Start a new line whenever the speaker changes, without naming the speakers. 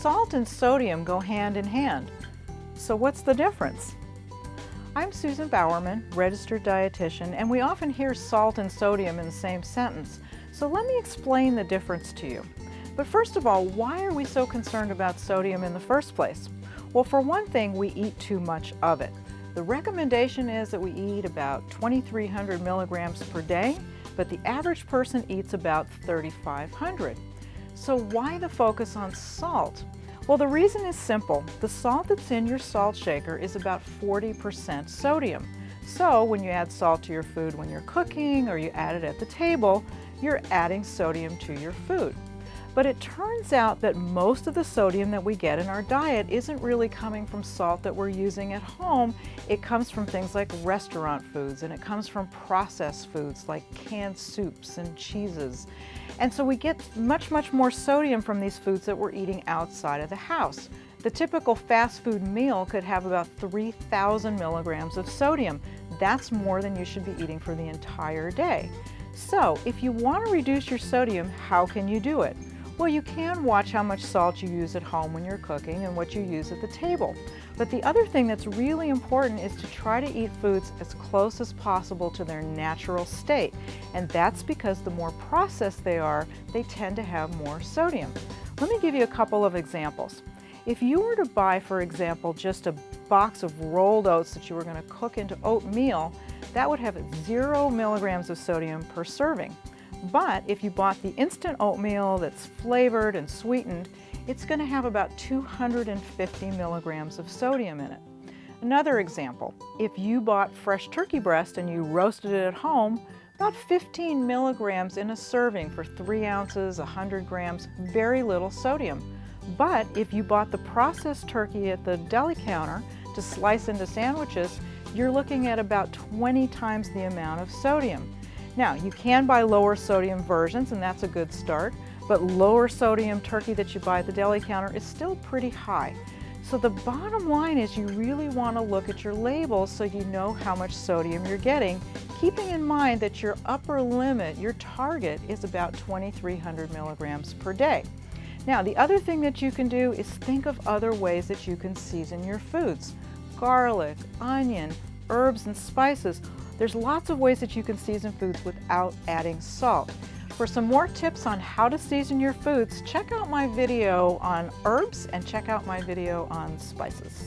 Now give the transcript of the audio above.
Salt and sodium go hand in hand. So what's the difference? I'm Susan Bowerman, registered dietitian, and we often hear salt and sodium in the same sentence. So let me explain the difference to you. But first of all, why are we so concerned about sodium in the first place? Well, for one thing, we eat too much of it. The recommendation is that we eat about 2,300 milligrams per day, but the average person eats about 3,500. So why the focus on salt? Well, the reason is simple. The salt that's in your salt shaker is about 40% sodium. So when you add salt to your food when you're cooking or you add it at the table, you're adding sodium to your food. But it turns out that most of the sodium that we get in our diet isn't really coming from salt that we're using at home. It comes from things like restaurant foods, and it comes from processed foods like canned soups and cheeses. And so we get much more sodium from these foods that we're eating outside of the house. The typical fast food meal could have about 3,000 milligrams of sodium. That's more than you should be eating for the entire day. So if you want to reduce your sodium, how can you do it? Well, you can watch how much salt you use at home when you're cooking and what you use at the table. But the other thing that's really important is to try to eat foods as close as possible to their natural state. And that's because the more processed they are, they tend to have more sodium. Let me give you a couple of examples. If you were to buy, for example, just a box of rolled oats that you were going to cook into oatmeal, that would have 0 milligrams of sodium per serving. But if you bought the instant oatmeal that's flavored and sweetened, it's going to have about 250 milligrams of sodium in it. Another example, if you bought fresh turkey breast and you roasted it at home, about 15 milligrams in a serving for 3 ounces, 100 grams, very little sodium. But if you bought the processed turkey at the deli counter to slice into sandwiches, you're looking at about 20 times the amount of sodium. Now, you can buy lower sodium versions, and that's a good start, but lower sodium turkey that you buy at the deli counter is still pretty high. So the bottom line is you really want to look at your labels so you know how much sodium you're getting, keeping in mind that your upper limit, your target, is about 2,300 milligrams per day. Now, the other thing that you can do is think of other ways that you can season your foods. Garlic, onion, herbs and spices. There's lots of ways that you can season foods without adding salt. For some more tips on how to season your foods, check out my video on herbs and check out my video on spices.